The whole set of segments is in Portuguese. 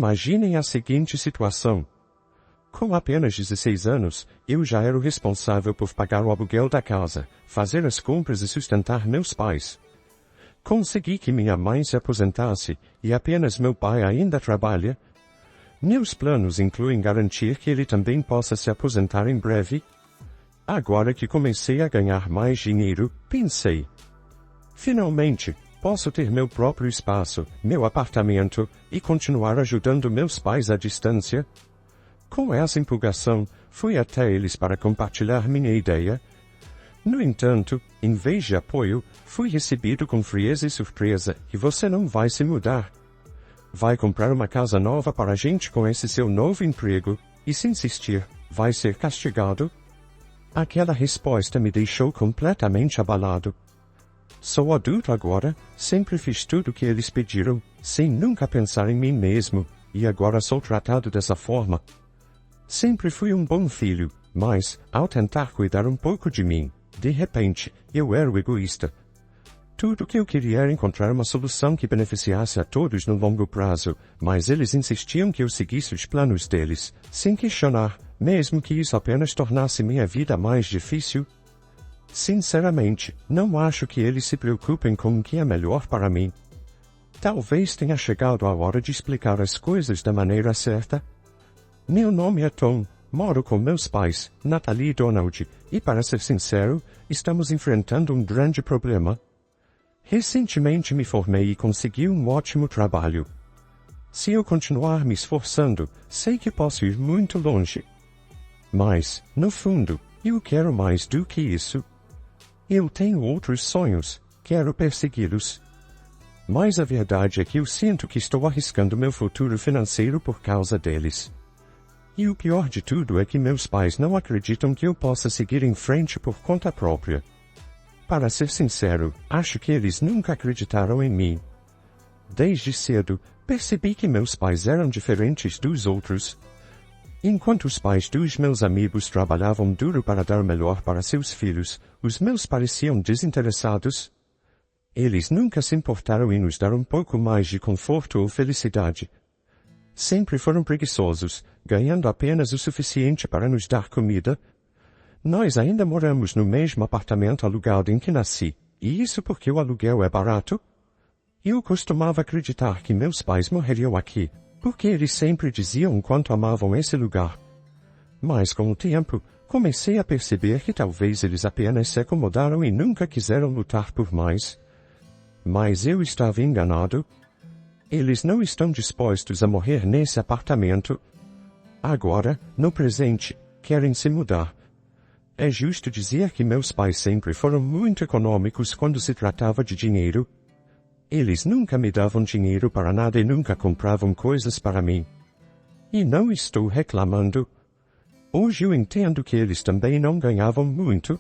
Imaginem a seguinte situação. Com apenas 16 anos, eu já era o responsável por pagar o aluguel da casa, fazer as compras e sustentar meus pais. Consegui que minha mãe se aposentasse, e apenas meu pai ainda trabalha. Meus planos incluem garantir que ele também possa se aposentar em breve. Agora que comecei a ganhar mais dinheiro, pensei: finalmente, posso ter meu próprio espaço, meu apartamento, e continuar ajudando meus pais à distância. Com essa empolgação, fui até eles para compartilhar minha ideia. No entanto, em vez de apoio, fui recebido com frieza e surpresa: e você não vai se mudar? Vai comprar uma casa nova para a gente com esse seu novo emprego, e se insistir, vai ser castigado? Aquela resposta me deixou completamente abalado. Sou adulto agora, sempre fiz tudo o que eles pediram, sem nunca pensar em mim mesmo, e agora sou tratado dessa forma. Sempre fui um bom filho, mas, ao tentar cuidar um pouco de mim, de repente, eu era o egoísta. Tudo o que eu queria era encontrar uma solução que beneficiasse a todos no longo prazo, mas eles insistiam que eu seguisse os planos deles, sem questionar, mesmo que isso apenas tornasse minha vida mais difícil. Sinceramente, não acho que eles se preocupem com o que é melhor para mim. Talvez tenha chegado a hora de explicar as coisas da maneira certa. Meu nome é Tom, moro com meus pais, Natalie e Donald, e para ser sincero, estamos enfrentando um grande problema. Recentemente me formei e consegui um ótimo trabalho. Se eu continuar me esforçando, sei que posso ir muito longe. Mas, no fundo, eu quero mais do que isso. Eu tenho outros sonhos, quero persegui-los. Mas a verdade é que eu sinto que estou arriscando meu futuro financeiro por causa deles. E o pior de tudo é que meus pais não acreditam que eu possa seguir em frente por conta própria. Para ser sincero, acho que eles nunca acreditaram em mim. Desde cedo, percebi que meus pais eram diferentes dos outros. Enquanto os pais dos meus amigos trabalhavam duro para dar o melhor para seus filhos, os meus pareciam desinteressados. Eles nunca se importaram em nos dar um pouco mais de conforto ou felicidade. Sempre foram preguiçosos, ganhando apenas o suficiente para nos dar comida. Nós ainda moramos no mesmo apartamento alugado em que nasci, e isso porque o aluguel é barato. Eu costumava acreditar que meus pais morreriam aqui, porque eles sempre diziam quanto amavam esse lugar. Mas com o tempo, comecei a perceber que talvez eles apenas se acomodaram e nunca quiseram lutar por mais. Mas eu estava enganado. Eles não estão dispostos a morrer nesse apartamento. Agora, no presente, querem se mudar. É justo dizer que meus pais sempre foram muito econômicos quando se tratava de dinheiro. Eles nunca me davam dinheiro para nada e nunca compravam coisas para mim. E não estou reclamando. Hoje eu entendo que eles também não ganhavam muito.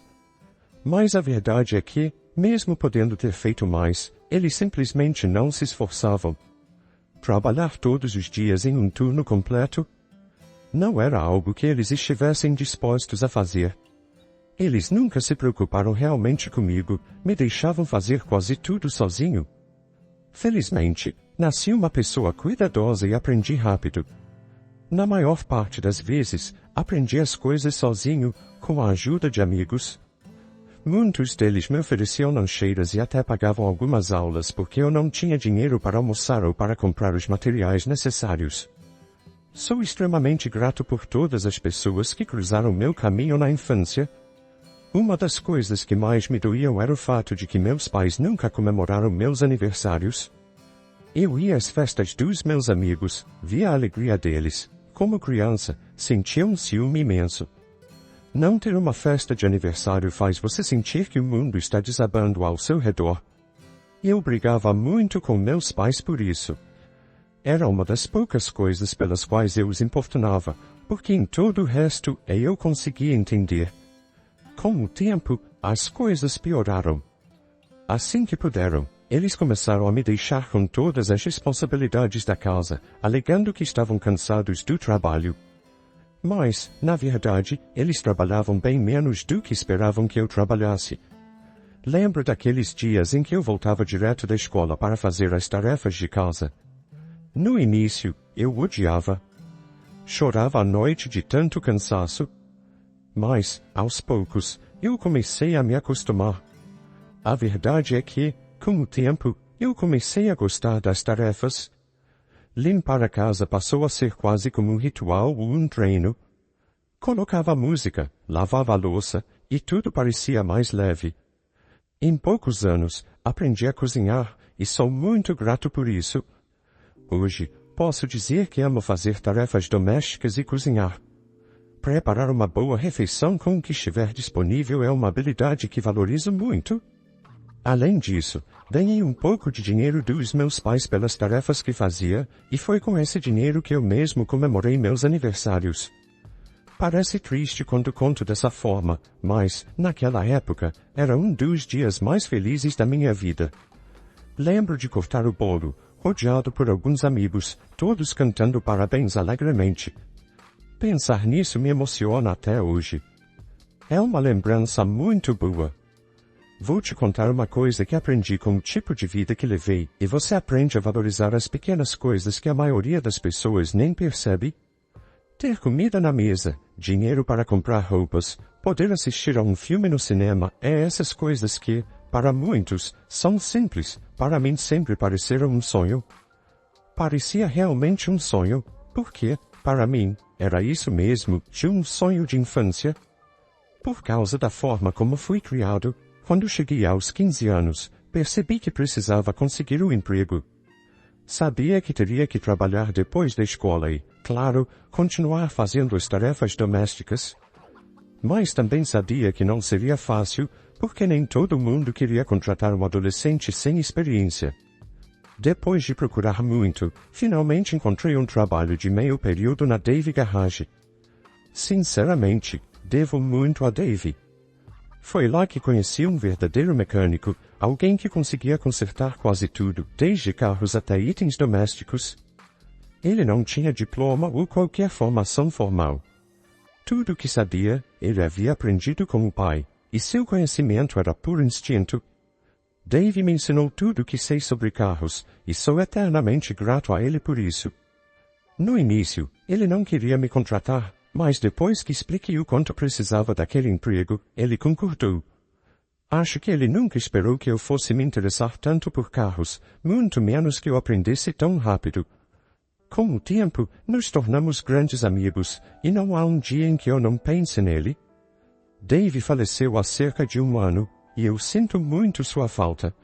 Mas a verdade é que, mesmo podendo ter feito mais, eles simplesmente não se esforçavam. Trabalhar todos os dias em um turno completo não era algo que eles estivessem dispostos a fazer. Eles nunca se preocuparam realmente comigo, me deixavam fazer quase tudo sozinho. Felizmente, nasci uma pessoa cuidadosa e aprendi rápido. Na maior parte das vezes, aprendi as coisas sozinho, com a ajuda de amigos. Muitos deles me ofereciam lancheiras e até pagavam algumas aulas porque eu não tinha dinheiro para almoçar ou para comprar os materiais necessários. Sou extremamente grato por todas as pessoas que cruzaram meu caminho na infância. Uma das coisas que mais me doíam era o fato de que meus pais nunca comemoraram meus aniversários. Eu ia às festas dos meus amigos, via a alegria deles. Como criança, sentia um ciúme imenso. Não ter uma festa de aniversário faz você sentir que o mundo está desabando ao seu redor. Eu brigava muito com meus pais por isso. Era uma das poucas coisas pelas quais eu os importunava, porque em todo o resto eu conseguia entender. Com o tempo, as coisas pioraram. Assim que puderam, eles começaram a me deixar com todas as responsabilidades da casa, alegando que estavam cansados do trabalho. Mas, na verdade, eles trabalhavam bem menos do que esperavam que eu trabalhasse. Lembro daqueles dias em que eu voltava direto da escola para fazer as tarefas de casa. No início, eu odiava. Chorava à noite de tanto cansaço. Mas, aos poucos, eu comecei a me acostumar. A verdade é que, com o tempo, eu comecei a gostar das tarefas. Limpar a casa passou a ser quase como um ritual ou um treino. Colocava música, lavava a louça, e tudo parecia mais leve. Em poucos anos, aprendi a cozinhar, e sou muito grato por isso. Hoje, posso dizer que amo fazer tarefas domésticas e cozinhar. Preparar uma boa refeição com o que estiver disponível é uma habilidade que valorizo muito. Além disso, ganhei um pouco de dinheiro dos meus pais pelas tarefas que fazia, e foi com esse dinheiro que eu mesmo comemorei meus aniversários. Parece triste quando conto dessa forma, mas, naquela época, era um dos dias mais felizes da minha vida. Lembro de cortar o bolo, rodeado por alguns amigos, todos cantando parabéns alegremente. Pensar nisso me emociona até hoje. É uma lembrança muito boa. Vou te contar uma coisa que aprendi com o tipo de vida que levei, e você aprende a valorizar as pequenas coisas que a maioria das pessoas nem percebe. Ter comida na mesa, dinheiro para comprar roupas, poder assistir a um filme no cinema, é essas coisas que, para muitos, são simples, para mim sempre pareceram um sonho. Parecia realmente um sonho, porque, para mim, era isso mesmo, de um sonho de infância. Por causa da forma como fui criado, quando cheguei aos 15 anos, percebi que precisava conseguir um emprego. Sabia que teria que trabalhar depois da escola e, claro, continuar fazendo as tarefas domésticas. Mas também sabia que não seria fácil, porque nem todo mundo queria contratar um adolescente sem experiência. Depois de procurar muito, finalmente encontrei um trabalho de meio período na Dave Garage. Sinceramente, devo muito a Dave. Foi lá que conheci um verdadeiro mecânico, alguém que conseguia consertar quase tudo, desde carros até itens domésticos. Ele não tinha diploma ou qualquer formação formal. Tudo o que sabia, ele havia aprendido com o pai, e seu conhecimento era puro instinto. Dave me ensinou tudo o que sei sobre carros, e sou eternamente grato a ele por isso. No início, ele não queria me contratar, mas depois que expliquei o quanto precisava daquele emprego, ele concordou. Acho que ele nunca esperou que eu fosse me interessar tanto por carros, muito menos que eu aprendesse tão rápido. Com o tempo, nos tornamos grandes amigos, e não há um dia em que eu não pense nele. Dave faleceu há cerca de um ano, e eu sinto muito sua falta.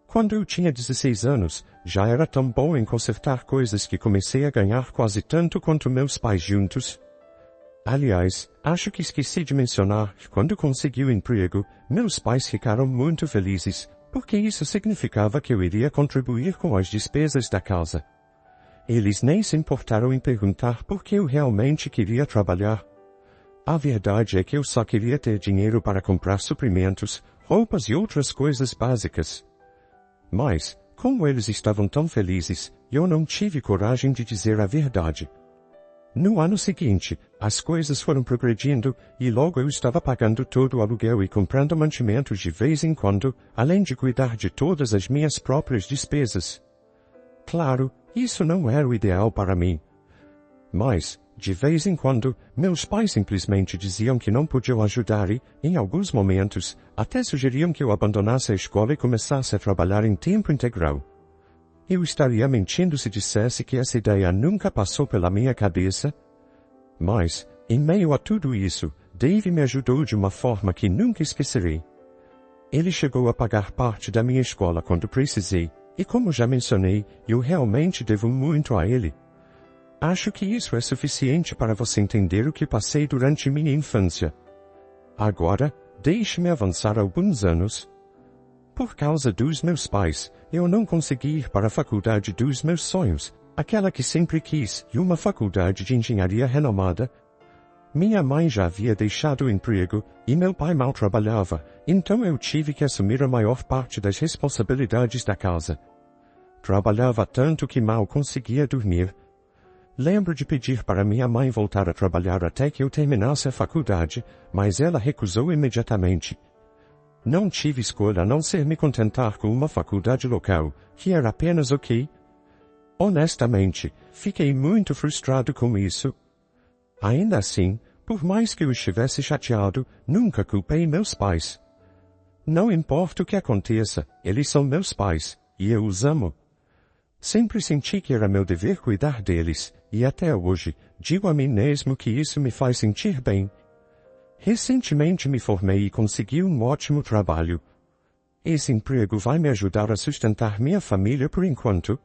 Quando eu tinha 16 anos, já era tão bom em consertar coisas que comecei a ganhar quase tanto quanto meus pais juntos. Aliás, acho que esqueci de mencionar que quando consegui o emprego, meus pais ficaram muito felizes, porque isso significava que eu iria contribuir com as despesas da casa. Eles nem se importaram em perguntar por que eu realmente queria trabalhar. A verdade é que eu só queria ter dinheiro para comprar suprimentos, roupas e outras coisas básicas. Mas, como eles estavam tão felizes, eu não tive coragem de dizer a verdade. No ano seguinte, as coisas foram progredindo, e logo eu estava pagando todo o aluguel e comprando mantimentos de vez em quando, além de cuidar de todas as minhas próprias despesas. Claro, isso não era o ideal para mim. Mas, de vez em quando, meus pais simplesmente diziam que não podiam ajudar e, em alguns momentos, até sugeriam que eu abandonasse a escola e começasse a trabalhar em tempo integral. Eu estaria mentindo se dissesse que essa ideia nunca passou pela minha cabeça. Mas, em meio a tudo isso, Dave me ajudou de uma forma que nunca esquecerei. Ele chegou a pagar parte da minha escola quando precisei, e como já mencionei, eu realmente devo muito a ele. Acho que isso é suficiente para você entender o que passei durante minha infância. Agora, deixe-me avançar alguns anos. Por causa dos meus pais, eu não consegui ir para a faculdade dos meus sonhos, aquela que sempre quis, e uma faculdade de engenharia renomada. Minha mãe já havia deixado o emprego, e meu pai mal trabalhava, então eu tive que assumir a maior parte das responsabilidades da casa. Trabalhava tanto que mal conseguia dormir. Lembro de pedir para minha mãe voltar a trabalhar até que eu terminasse a faculdade, mas ela recusou imediatamente. Não tive escolha a não ser me contentar com uma faculdade local, que era apenas ok. Honestamente, fiquei muito frustrado com isso. Ainda assim, por mais que eu estivesse chateado, nunca culpei meus pais. Não importa o que aconteça, eles são meus pais, e eu os amo. Sempre senti que era meu dever cuidar deles, e até hoje, digo a mim mesmo que isso me faz sentir bem. Recentemente me formei e consegui um ótimo trabalho. Esse emprego vai me ajudar a sustentar minha família por enquanto.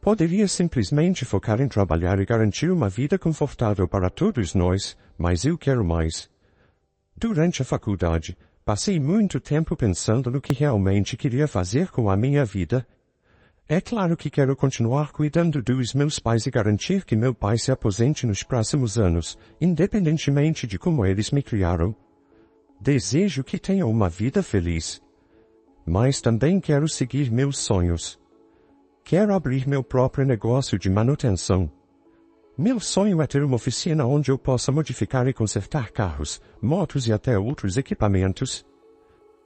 Poderia simplesmente focar em trabalhar e garantir uma vida confortável para todos nós, mas eu quero mais. Durante a faculdade, passei muito tempo pensando no que realmente queria fazer com a minha vida. É claro que quero continuar cuidando dos meus pais e garantir que meu pai se aposente nos próximos anos, independentemente de como eles me criaram. Desejo que tenham uma vida feliz. Mas também quero seguir meus sonhos. Quero abrir meu próprio negócio de manutenção. Meu sonho é ter uma oficina onde eu possa modificar e consertar carros, motos e até outros equipamentos.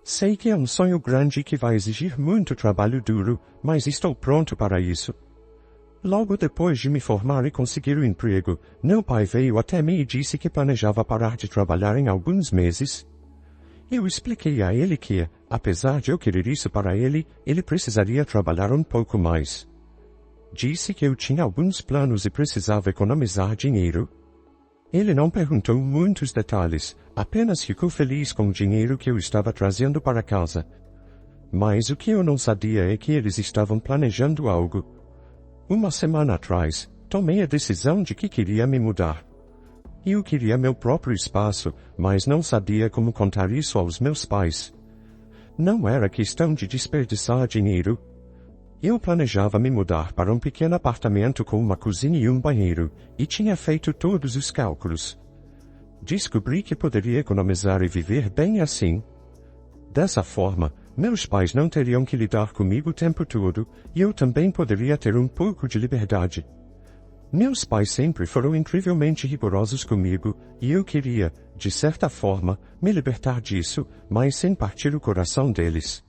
Sei que é um sonho grande que vai exigir muito trabalho duro, mas estou pronto para isso. Logo depois de me formar e conseguir o emprego, meu pai veio até mim e disse que planejava parar de trabalhar em alguns meses. Eu expliquei a ele que, apesar de eu querer isso para ele precisaria trabalhar um pouco mais. Disse que eu tinha alguns planos e precisava economizar dinheiro. Ele não perguntou muitos detalhes, apenas ficou feliz com o dinheiro que eu estava trazendo para casa. Mas o que eu não sabia é que eles estavam planejando algo. Uma semana atrás, tomei a decisão de que queria me mudar. Eu queria meu próprio espaço, mas não sabia como contar isso aos meus pais. Não era questão de desperdiçar dinheiro. Eu planejava me mudar para um pequeno apartamento com uma cozinha e um banheiro, e tinha feito todos os cálculos. Descobri que poderia economizar e viver bem assim. Dessa forma, meus pais não teriam que lidar comigo o tempo todo, e eu também poderia ter um pouco de liberdade. Meus pais sempre foram incrivelmente rigorosos comigo, e eu queria, de certa forma, me libertar disso, mas sem partir o coração deles.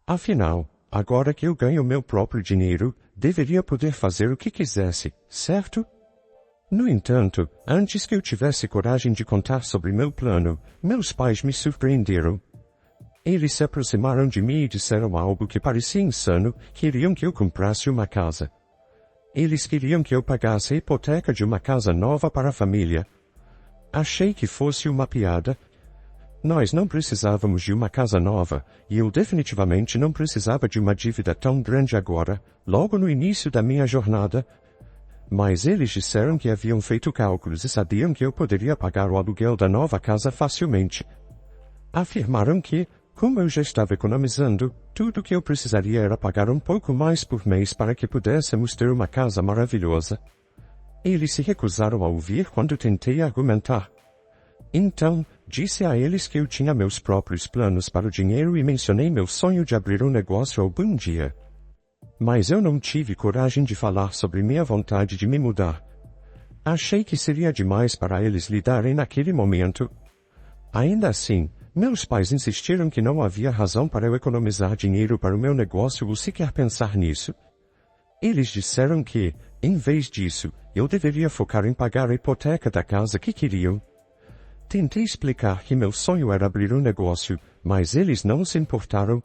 Afinal, agora que eu ganho meu próprio dinheiro, deveria poder fazer o que quisesse, certo? No entanto, antes que eu tivesse coragem de contar sobre meu plano, meus pais me surpreenderam. Eles se aproximaram de mim e disseram algo que parecia insano, queriam que eu comprasse uma casa. Eles queriam que eu pagasse a hipoteca de uma casa nova para a família. Achei que fosse uma piada. Nós não precisávamos de uma casa nova, e eu definitivamente não precisava de uma dívida tão grande agora, logo no início da minha jornada. Mas eles disseram que haviam feito cálculos e sabiam que eu poderia pagar o aluguel da nova casa facilmente. Afirmaram que, como eu já estava economizando, tudo o que eu precisaria era pagar um pouco mais por mês para que pudéssemos ter uma casa maravilhosa. Eles se recusaram a ouvir quando tentei argumentar. Então, disse a eles que eu tinha meus próprios planos para o dinheiro e mencionei meu sonho de abrir um negócio algum dia. Mas eu não tive coragem de falar sobre minha vontade de me mudar. Achei que seria demais para eles lidarem naquele momento. Ainda assim, meus pais insistiram que não havia razão para eu economizar dinheiro para o meu negócio ou sequer pensar nisso. Eles disseram que, em vez disso, eu deveria focar em pagar a hipoteca da casa que queriam. Tentei explicar que meu sonho era abrir um negócio, mas eles não se importaram.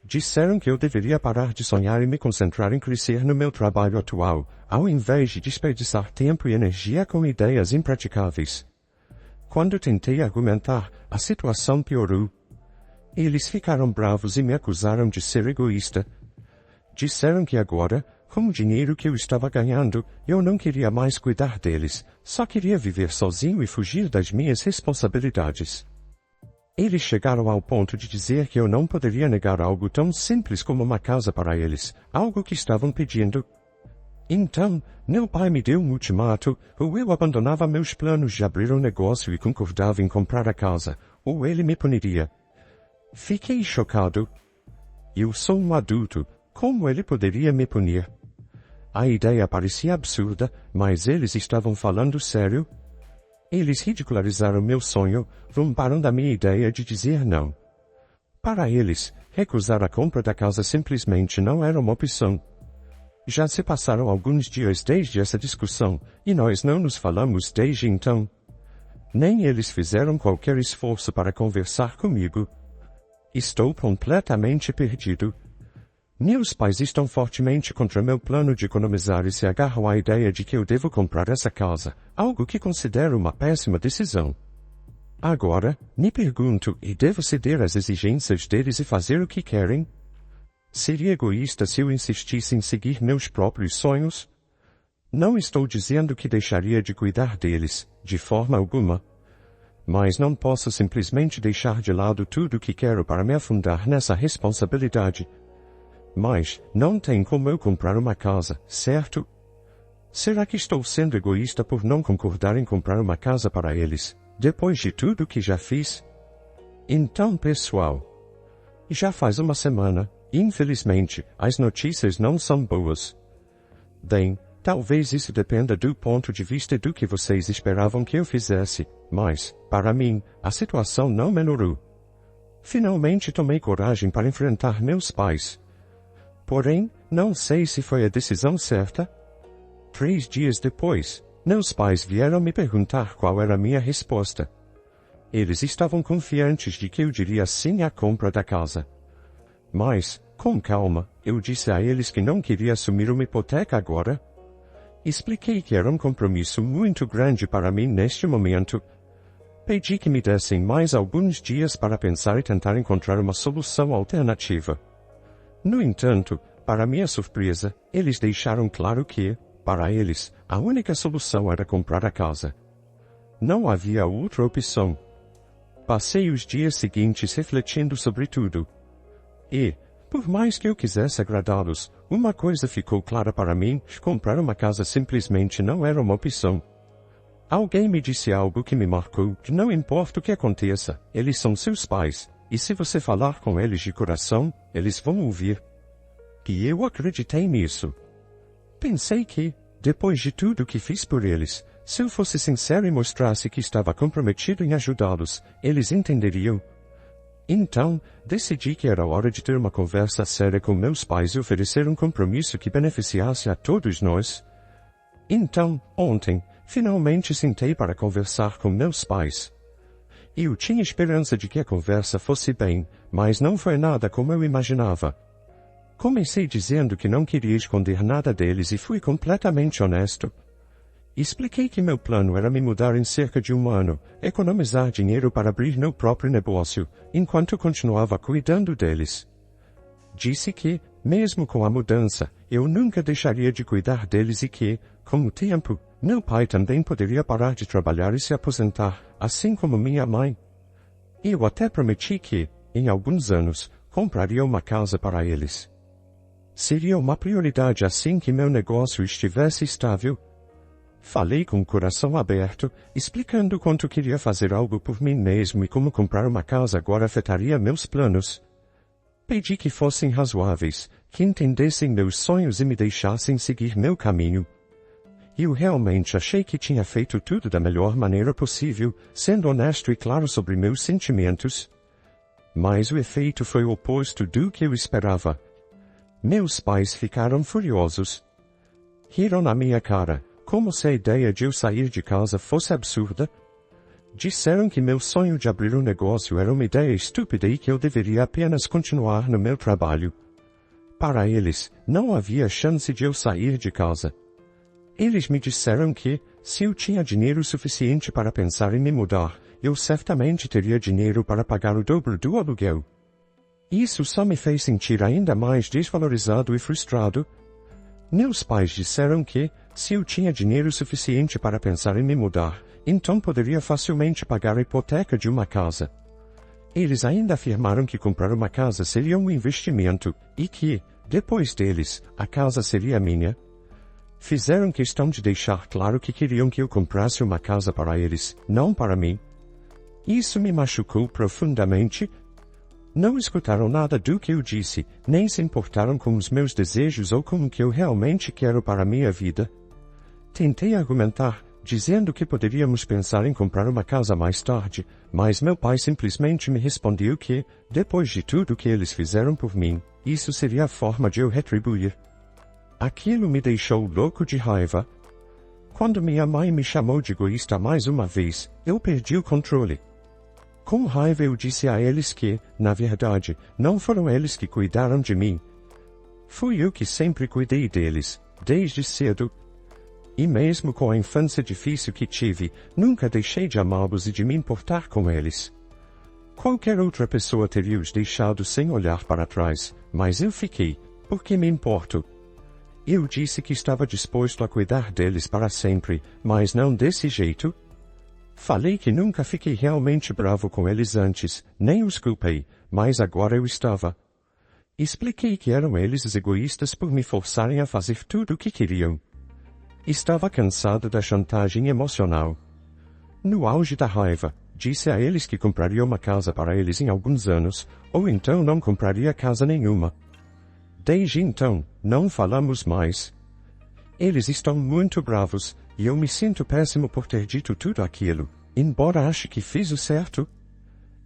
Disseram que eu deveria parar de sonhar e me concentrar em crescer no meu trabalho atual, ao invés de desperdiçar tempo e energia com ideias impraticáveis. Quando tentei argumentar, a situação piorou. Eles ficaram bravos e me acusaram de ser egoísta. Disseram que agora, com o dinheiro que eu estava ganhando, eu não queria mais cuidar deles, só queria viver sozinho e fugir das minhas responsabilidades. Eles chegaram ao ponto de dizer que eu não poderia negar algo tão simples como uma casa para eles, algo que estavam pedindo. Então, meu pai me deu um ultimato, ou eu abandonava meus planos de abrir um negócio e concordava em comprar a casa, ou ele me puniria. Fiquei chocado. Eu sou um adulto, como ele poderia me punir? A ideia parecia absurda, mas eles estavam falando sério. Eles ridicularizaram meu sonho, zombaram da minha ideia de dizer não. Para eles, recusar a compra da casa simplesmente não era uma opção. Já se passaram alguns dias desde essa discussão, e nós não nos falamos desde então. Nem eles fizeram qualquer esforço para conversar comigo. Estou completamente perdido. Meus pais estão fortemente contra meu plano de economizar e se agarram à ideia de que eu devo comprar essa casa, algo que considero uma péssima decisão. Agora, me pergunto, e devo ceder às exigências deles e fazer o que querem? Seria egoísta se eu insistisse em seguir meus próprios sonhos? Não estou dizendo que deixaria de cuidar deles, de forma alguma. Mas não posso simplesmente deixar de lado tudo o que quero para me afundar nessa responsabilidade. Mas, não tem como eu comprar uma casa, certo? Será que estou sendo egoísta por não concordar em comprar uma casa para eles, depois de tudo que já fiz? Então, pessoal, já faz uma semana, e infelizmente, as notícias não são boas. Bem, talvez isso dependa do ponto de vista do que vocês esperavam que eu fizesse, mas, para mim, a situação não melhorou. Finalmente tomei coragem para enfrentar meus pais. Porém, não sei se foi a decisão certa. 3 dias depois, meus pais vieram me perguntar qual era a minha resposta. Eles estavam confiantes de que eu diria sim à compra da casa. Mas, com calma, eu disse a eles que não queria assumir uma hipoteca agora. Expliquei que era um compromisso muito grande para mim neste momento. Pedi que me dessem mais alguns dias para pensar e tentar encontrar uma solução alternativa. No entanto, para minha surpresa, eles deixaram claro que, para eles, a única solução era comprar a casa. Não havia outra opção. Passei os dias seguintes refletindo sobre tudo. E, por mais que eu quisesse agradá-los, uma coisa ficou clara para mim: comprar uma casa simplesmente não era uma opção. Alguém me disse algo que me marcou: não importa o que aconteça, eles são seus pais, e se você falar com eles de coração, eles vão ouvir. E eu acreditei nisso. Pensei que, depois de tudo que fiz por eles, se eu fosse sincero e mostrasse que estava comprometido em ajudá-los, eles entenderiam. Então, decidi que era hora de ter uma conversa séria com meus pais e oferecer um compromisso que beneficiasse a todos nós. Então, ontem, finalmente sentei para conversar com meus pais. Eu tinha esperança de que a conversa fosse bem, mas não foi nada como eu imaginava. Comecei dizendo que não queria esconder nada deles e fui completamente honesto. Expliquei que meu plano era me mudar em cerca de 1 ano, economizar dinheiro para abrir meu próprio negócio, enquanto continuava cuidando deles. Disse que, mesmo com a mudança, eu nunca deixaria de cuidar deles e que, com o tempo, meu pai também poderia parar de trabalhar e se aposentar, assim como minha mãe. Eu até prometi que, em alguns anos, compraria uma casa para eles. Seria uma prioridade assim que meu negócio estivesse estável. Falei com o coração aberto, explicando quanto queria fazer algo por mim mesmo e como comprar uma casa agora afetaria meus planos. Pedi que fossem razoáveis, que entendessem meus sonhos e me deixassem seguir meu caminho. Eu realmente achei que tinha feito tudo da melhor maneira possível, sendo honesto e claro sobre meus sentimentos. Mas o efeito foi o oposto do que eu esperava. Meus pais ficaram furiosos. Riram na minha cara, como se a ideia de eu sair de casa fosse absurda. Disseram que meu sonho de abrir um negócio era uma ideia estúpida e que eu deveria apenas continuar no meu trabalho. Para eles, não havia chance de eu sair de casa. Eles me disseram que, se eu tinha dinheiro suficiente para pensar em me mudar, eu certamente teria dinheiro para pagar o dobro do aluguel. Isso só me fez sentir ainda mais desvalorizado e frustrado. Meus pais disseram que, se eu tinha dinheiro suficiente para pensar em me mudar, então poderia facilmente pagar a hipoteca de uma casa. Eles ainda afirmaram que comprar uma casa seria um investimento, e que, depois deles, a casa seria minha. Fizeram questão de deixar claro que queriam que eu comprasse uma casa para eles, não para mim. Isso me machucou profundamente. Não escutaram nada do que eu disse, nem se importaram com os meus desejos ou com o que eu realmente quero para minha vida. Tentei argumentar, dizendo que poderíamos pensar em comprar uma casa mais tarde, mas meu pai simplesmente me respondeu que, depois de tudo que eles fizeram por mim, isso seria a forma de eu retribuir. Aquilo me deixou louco de raiva. Quando minha mãe me chamou de egoísta mais uma vez, eu perdi o controle. Com raiva eu disse a eles que, na verdade, não foram eles que cuidaram de mim. Fui eu que sempre cuidei deles, desde cedo. E mesmo com a infância difícil que tive, nunca deixei de amá-los e de me importar com eles. Qualquer outra pessoa teria os deixado sem olhar para trás, mas eu fiquei, porque me importo. Eu disse que estava disposto a cuidar deles para sempre, mas não desse jeito. Falei que nunca fiquei realmente bravo com eles antes, nem os culpei, mas agora eu estava. Expliquei que eram eles os egoístas por me forçarem a fazer tudo o que queriam. Estava cansado da chantagem emocional. No auge da raiva, disse a eles que compraria uma casa para eles em alguns anos, ou então não compraria casa nenhuma. Desde então, não falamos mais. Eles estão muito bravos, e eu me sinto péssimo por ter dito tudo aquilo, embora ache que fiz o certo.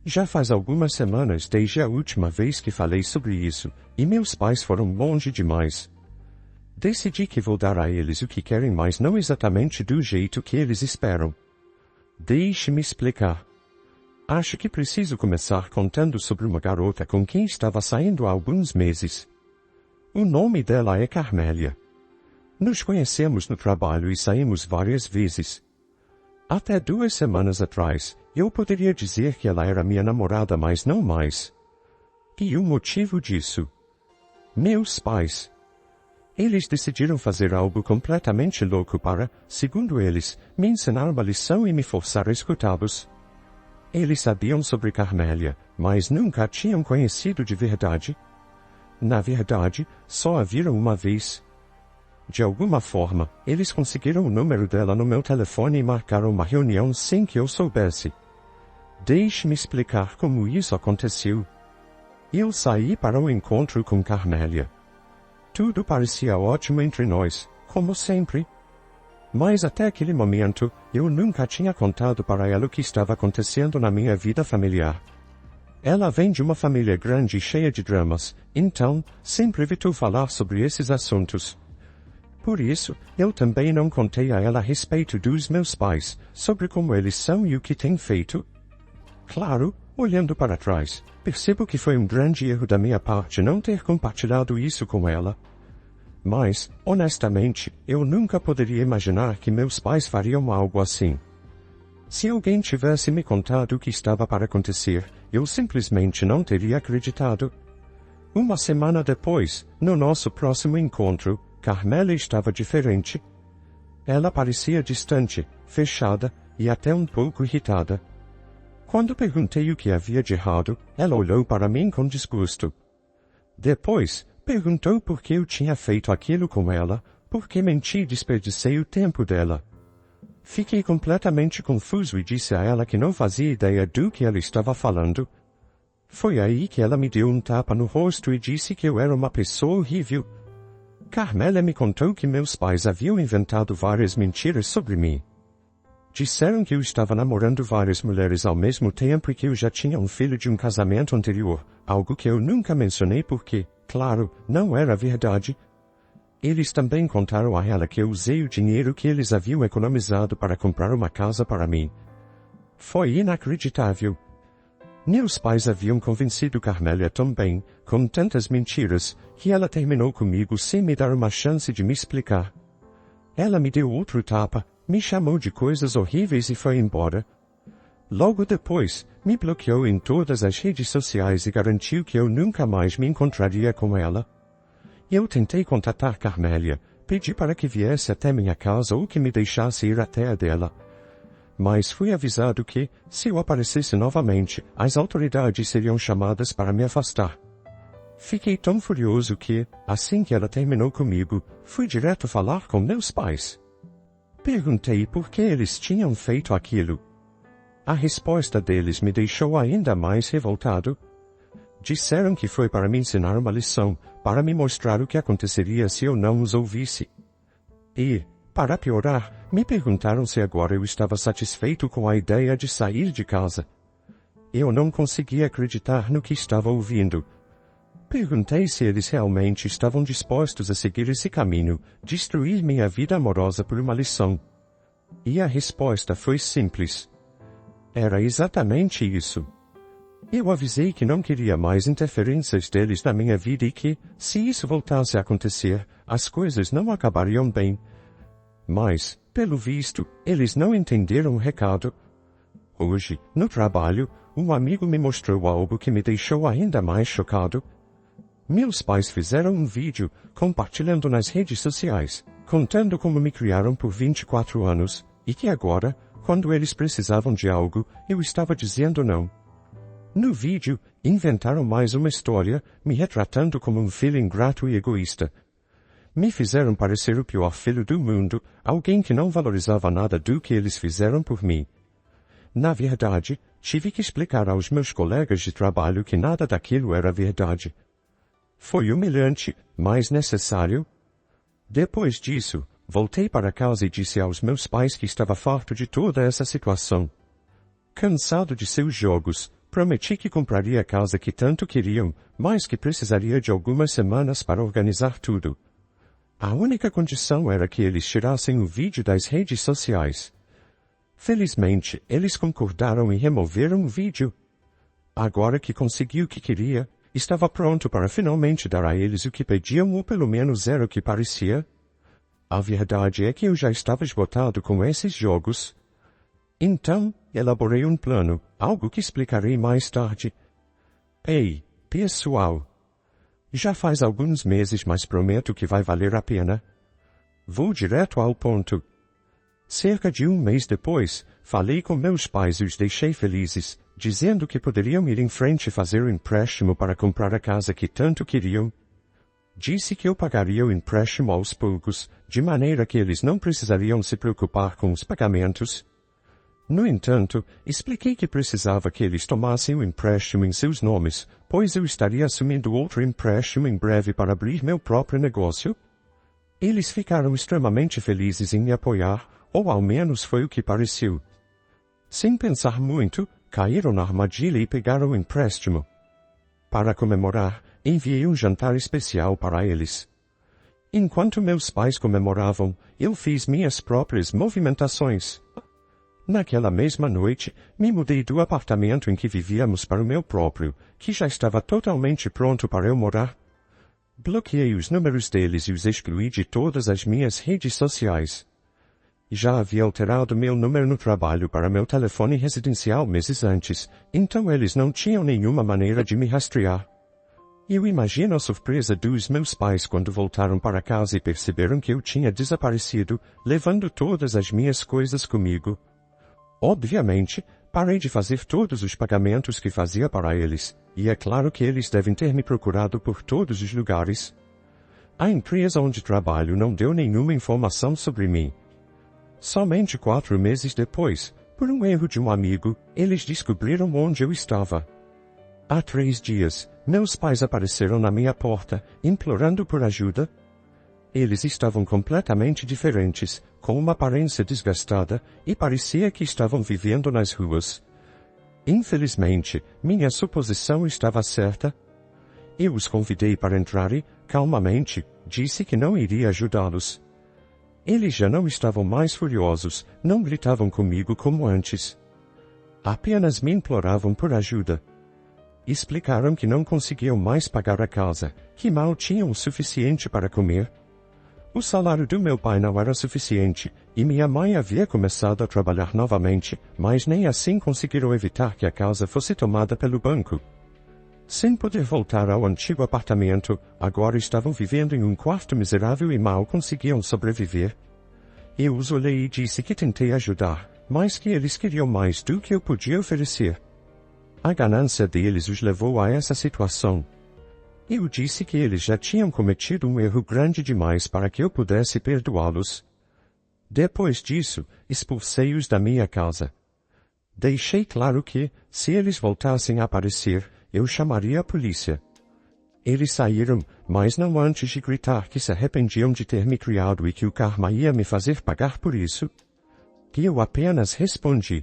Já faz algumas semanas desde a última vez que falei sobre isso, e meus pais foram longe demais. Decidi que vou dar a eles o que querem, mas não exatamente do jeito que eles esperam. Deixe-me explicar. Acho que preciso começar contando sobre uma garota com quem estava saindo há alguns meses. O nome dela é Carmélia. Nos conhecemos no trabalho e saímos várias vezes. Até 2 semanas atrás, eu poderia dizer que ela era minha namorada, mas não mais. E o motivo disso? Meus pais. Eles decidiram fazer algo completamente louco para, segundo eles, me ensinar uma lição e me forçar a escutá-los. Eles sabiam sobre Carmélia, mas nunca a tinham conhecido de verdade. Na verdade, só a viram uma vez. De alguma forma, eles conseguiram o número dela no meu telefone e marcaram uma reunião sem que eu soubesse. Deixe-me explicar como isso aconteceu. Eu saí para o encontro com Carmélia. Tudo parecia ótimo entre nós, como sempre. Mas até aquele momento, eu nunca tinha contado para ela o que estava acontecendo na minha vida familiar. Ela vem de uma família grande e cheia de dramas, então, sempre evitou falar sobre esses assuntos. Por isso, eu também não contei a ela a respeito dos meus pais, sobre como eles são e o que têm feito. Claro, olhando para trás, percebo que foi um grande erro da minha parte não ter compartilhado isso com ela. Mas, honestamente, eu nunca poderia imaginar que meus pais fariam algo assim. Se alguém tivesse me contado o que estava para acontecer, eu simplesmente não teria acreditado. Uma semana depois, no nosso próximo encontro, Carmélia estava diferente. Ela parecia distante, fechada e até um pouco irritada. Quando perguntei o que havia de errado, ela olhou para mim com desgosto. Depois, perguntou por que eu tinha feito aquilo com ela, por que menti e desperdicei o tempo dela. Fiquei completamente confuso e disse a ela que não fazia ideia do que ela estava falando. Foi aí que ela me deu um tapa no rosto e disse que eu era uma pessoa horrível. Carmélia me contou que meus pais haviam inventado várias mentiras sobre mim. Disseram que eu estava namorando várias mulheres ao mesmo tempo e que eu já tinha um filho de um casamento anterior, algo que eu nunca mencionei porque, claro, não era verdade. Eles também contaram a ela que eu usei o dinheiro que eles haviam economizado para comprar uma casa para mim. Foi inacreditável. Meus pais haviam convencido Carmélia também, com tantas mentiras, que ela terminou comigo sem me dar uma chance de me explicar. Ela me deu outro tapa, me chamou de coisas horríveis e foi embora. Logo depois, me bloqueou em todas as redes sociais e garantiu que eu nunca mais me encontraria com ela. Eu tentei contatar Carmélia, pedi para que viesse até minha casa ou que me deixasse ir até a dela. Mas fui avisado que, se eu aparecesse novamente, as autoridades seriam chamadas para me afastar. Fiquei tão furioso que, assim que ela terminou comigo, fui direto falar com meus pais. Perguntei por que eles tinham feito aquilo. A resposta deles me deixou ainda mais revoltado. Disseram que foi para me ensinar uma lição, para me mostrar o que aconteceria se eu não os ouvisse. E, para piorar, me perguntaram se agora eu estava satisfeito com a ideia de sair de casa. Eu não conseguia acreditar no que estava ouvindo. Perguntei se eles realmente estavam dispostos a seguir esse caminho, destruir minha vida amorosa por uma lição. E a resposta foi simples. Era exatamente isso. Eu avisei que não queria mais interferências deles na minha vida e que, se isso voltasse a acontecer, as coisas não acabariam bem. Mas, pelo visto, eles não entenderam o recado. Hoje, no trabalho, um amigo me mostrou algo que me deixou ainda mais chocado. Meus pais fizeram um vídeo, compartilhando nas redes sociais, contando como me criaram por 24 anos, e que agora, quando eles precisavam de algo, eu estava dizendo não. No vídeo, inventaram mais uma história, me retratando como um filho ingrato e egoísta. Me fizeram parecer o pior filho do mundo, alguém que não valorizava nada do que eles fizeram por mim. Na verdade, tive que explicar aos meus colegas de trabalho que nada daquilo era verdade. Foi humilhante, mas necessário. Depois disso, voltei para casa e disse aos meus pais que estava farto de toda essa situação. Cansado de seus jogos, prometi que compraria a casa que tanto queriam, mas que precisaria de algumas semanas para organizar tudo. A única condição era que eles tirassem o vídeo das redes sociais. Felizmente, eles concordaram e removeram o vídeo. Agora que consegui o que queria, estava pronto para finalmente dar a eles o que pediam ou pelo menos era o que parecia. A verdade é que eu já estava esgotado com esses jogos. Então, elaborei um plano, algo que explicarei mais tarde. Ei, pessoal! Já faz alguns meses, mas prometo que vai valer a pena. Vou direto ao ponto. Cerca de um mês depois, falei com meus pais e os deixei felizes, dizendo que poderiam ir em frente e fazer o empréstimo para comprar a casa que tanto queriam. Disse que eu pagaria o empréstimo aos poucos, de maneira que eles não precisariam se preocupar com os pagamentos. No entanto, expliquei que precisava que eles tomassem o empréstimo em seus nomes, pois eu estaria assumindo outro empréstimo em breve para abrir meu próprio negócio. Eles ficaram extremamente felizes em me apoiar, ou ao menos foi o que pareceu. Sem pensar muito, caíram na armadilha e pegaram o empréstimo. Para comemorar, enviei um jantar especial para eles. Enquanto meus pais comemoravam, eu fiz minhas próprias movimentações. Naquela mesma noite, me mudei do apartamento em que vivíamos para o meu próprio, que já estava totalmente pronto para eu morar. Bloqueei os números deles e os excluí de todas as minhas redes sociais. Já havia alterado meu número no trabalho para meu telefone residencial meses antes, então eles não tinham nenhuma maneira de me rastrear. Eu imagino a surpresa dos meus pais quando voltaram para casa e perceberam que eu tinha desaparecido, levando todas as minhas coisas comigo. Obviamente, parei de fazer todos os pagamentos que fazia para eles, e é claro que eles devem ter me procurado por todos os lugares. A empresa onde trabalho não deu nenhuma informação sobre mim. Somente 4 meses depois, por um erro de um amigo, eles descobriram onde eu estava. Há 3 dias, meus pais apareceram na minha porta, implorando por ajuda. Eles estavam completamente diferentes, com uma aparência desgastada, e parecia que estavam vivendo nas ruas. Infelizmente, minha suposição estava certa. Eu os convidei para entrar e, calmamente, disse que não iria ajudá-los. Eles já não estavam mais furiosos, não gritavam comigo como antes. Apenas me imploravam por ajuda. Explicaram que não conseguiam mais pagar a casa, que mal tinham o suficiente para comer. O salário do meu pai não era suficiente, e minha mãe havia começado a trabalhar novamente, mas nem assim conseguiram evitar que a casa fosse tomada pelo banco. Sem poder voltar ao antigo apartamento, agora estavam vivendo em um quarto miserável e mal conseguiam sobreviver. Eu os olhei e disse que tentei ajudar, mas que eles queriam mais do que eu podia oferecer. A ganância deles os levou a essa situação. Eu disse que eles já tinham cometido um erro grande demais para que eu pudesse perdoá-los. Depois disso, expulsei-os da minha casa. Deixei claro que, se eles voltassem a aparecer, eu chamaria a polícia. Eles saíram, mas não antes de gritar que se arrependiam de ter me criado e que o karma ia me fazer pagar por isso. Que eu apenas respondi: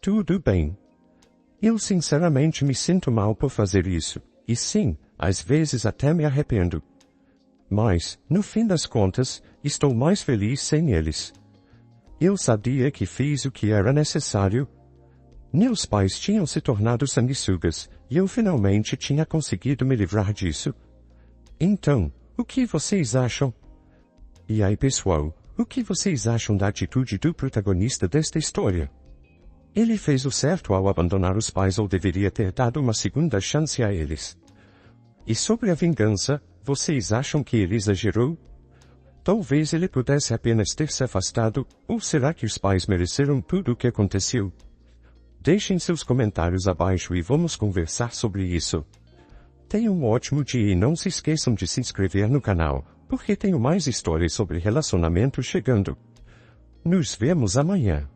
tudo bem. Eu sinceramente me sinto mal por fazer isso, e sim, Às vezes até me arrependo. Mas, no fim das contas, estou mais feliz sem eles. Eu sabia que fiz o que era necessário. Meus pais tinham se tornado sanguessugas, e eu finalmente tinha conseguido me livrar disso. Então, o que vocês acham? E aí, pessoal, o que vocês acham da atitude do protagonista desta história? Ele fez o certo ao abandonar os pais ou deveria ter dado uma segunda chance a eles? E sobre a vingança, vocês acham que ele exagerou? Talvez ele pudesse apenas ter se afastado, ou será que os pais mereceram tudo o que aconteceu? Deixem seus comentários abaixo e vamos conversar sobre isso. Tenham um ótimo dia e não se esqueçam de se inscrever no canal, porque tenho mais histórias sobre relacionamento chegando. Nos vemos amanhã.